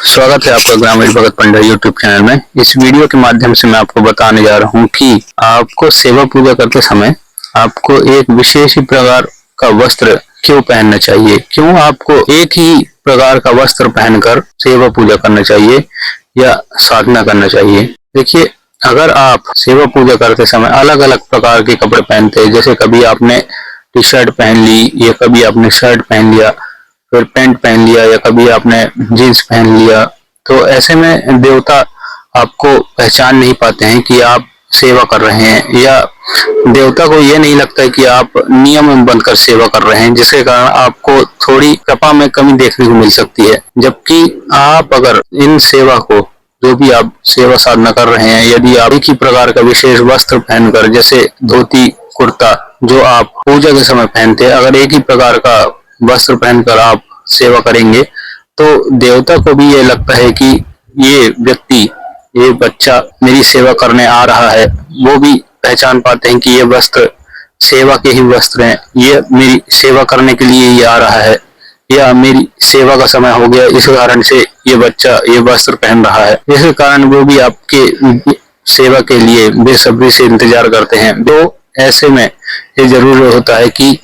स्वागत है आपका ग्रामीण भगत पंडा यूट्यूब चैनल में। इस वीडियो के माध्यम से मैं आपको बताने जा रहा हूँ कि आपको सेवा पूजा करते समय आपको एक विशेष ही प्रकार का वस्त्र क्यों पहनना चाहिए, क्यों आपको एक ही प्रकार का वस्त्र पहनकर सेवा पूजा करना चाहिए या साधना करना चाहिए। देखिए, अगर आप सेवा पूजा करते समय अलग अलग प्रकार के कपड़े पहनते हैं, जैसे कभी आपने टी शर्ट पहन ली या कभी आपने शर्ट पहन लिया, फिर पैंट पहन लिया या कभी आपने जीन्स पहन लिया, तो ऐसे में देवता आपको पहचान नहीं पाते हैं कि आप सेवा कर रहे हैं, या देवता को ये नहीं लगता है कि आप नियम में बनकर सेवा कर रहे हैं, जिसके कारण आपको थोड़ी कृपा में कमी देखने को मिल सकती है। जबकि आप अगर इन सेवा को, जो भी आप सेवा साधना कर रहे हैं, यदि आप एक ही प्रकार का विशेष वस्त्र पहनकर, जैसे धोती कुर्ता जो आप पूजा के समय पहनते हैं, अगर एक ही प्रकार का वस्त्र पहनकर आप सेवा करेंगे तो देवता को भी ये लगता है कि ये व्यक्ति, ये बच्चा मेरी सेवा करने आ रहा है। वो भी पहचान पाते हैं कि ये वस्त्र सेवा के ही वस्त्र हैं, ये मेरी सेवा करने के लिए ये आ रहा है, या मेरी सेवा का समय हो गया, इस कारण से ये बच्चा ये वस्त्र पहन रहा है। इस कारण वो भी आपके सेवा के लिए बेसब्री से इंतजार करते हैं। तो ऐसे में ये जरूरी होता है कि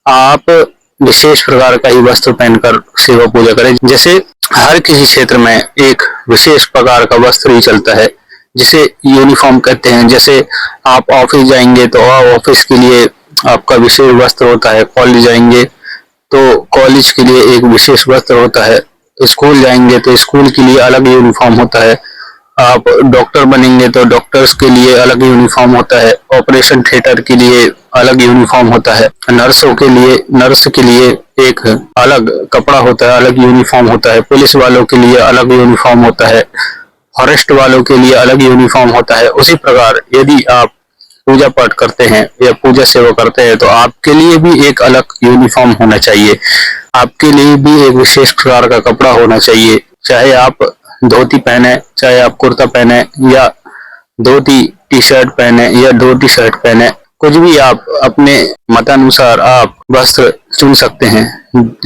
आप विशेष प्रकार का ही वस्त्र पहनकर सेवा पूजा करें। जैसे हर किसी क्षेत्र में एक विशेष प्रकार का वस्त्र ही चलता है, जिसे यूनिफॉर्म कहते हैं। जैसे आप ऑफिस जाएंगे तो ऑफिस के लिए आपका विशेष वस्त्र होता है, कॉलेज जाएंगे तो कॉलेज के लिए एक विशेष वस्त्र होता है, स्कूल जाएंगे तो स्कूल के लिए अलग यूनिफॉर्म होता है, आप डॉक्टर बनेंगे तो डॉक्टर्स के लिए अलग यूनिफॉर्म होता है, ऑपरेशन थिएटर के लिए अलग यूनिफॉर्म होता है, नर्सों के लिए, नर्स के लिए एक अलग कपड़ा होता है, अलग यूनिफॉर्म होता है, पुलिस वालों के लिए अलग यूनिफॉर्म होता है, फॉरेस्ट वालों के लिए अलग यूनिफॉर्म होता है। उसी प्रकार यदि आप पूजा पाठ करते हैं या पूजा सेवा करते हैं तो आपके लिए भी एक अलग यूनिफॉर्म होना चाहिए, आपके लिए भी एक विशेष प्रकार का कपड़ा होना चाहिए। चाहे आप धोती पहने, चाहे आप कुर्ता पहने, या धोती टी शर्ट पहने या धोती शर्ट पहने, कुछ भी आप अपने मतानुसार आप वस्त्र चुन सकते हैं,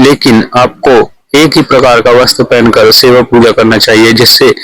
लेकिन आपको एक ही प्रकार का वस्त्र पहनकर सेवा पूजा करना चाहिए, जिससे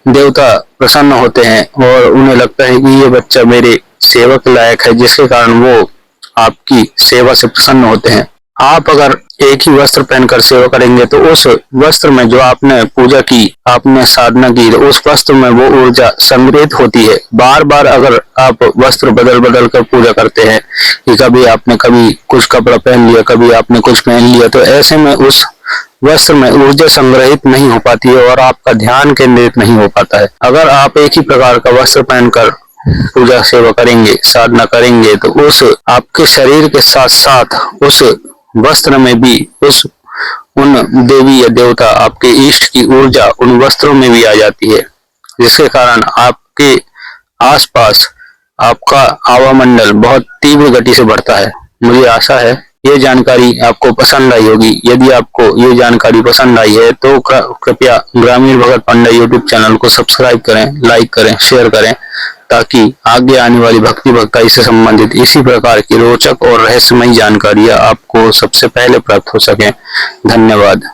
देवता प्रसन्न होते हैं और उन्हें लगता है कि ये बच्चा मेरे सेवा के लायक है, जिसके कारण वो आपकी सेवा से प्रसन्न होते हैं। आप अगर एक ही वस्त्र पहनकर सेवा करेंगे तो उस वस्त्र में जो आपने पूजा की, आपने साधना की, तो उस वस्त्र में वो ऊर्जा संग्रहित होती है। बार बार अगर आप वस्त्र बदल बदल कर पूजा करते हैं कि कभी कुछ कपड़ा पहन लिया, कभी आपने कुछ पहन लिया, तो ऐसे में उस वस्त्र में ऊर्जा संग्रहित नहीं हो पाती है और आपका ध्यान केंद्रित नहीं हो पाता है। अगर आप एक ही प्रकार का वस्त्र पहनकर पूजा सेवा करेंगे, साधना करेंगे, तो उस आपके शरीर के साथ साथ उस वस्त्र में भी उन देवी या देवता, आपके इष्ट की ऊर्जा उन वस्त्रों में भी आ जाती है, जिसके कारण आपके आसपास आपका आवामंडल बहुत तीव्र गति से बढ़ता है। मुझे आशा है ये जानकारी आपको पसंद आई होगी। यदि आपको ये जानकारी पसंद आई है तो कृपया ग्रामीण भगत पंडा यूट्यूब चैनल को सब्सक्राइब करें, लाइक करें, शेयर करें, ताकि आगे आने वाली भक्ति भक्ताई से संबंधित इसी प्रकार की रोचक और रहस्यमयी जानकारियां आपको सबसे पहले प्राप्त हो सके। धन्यवाद।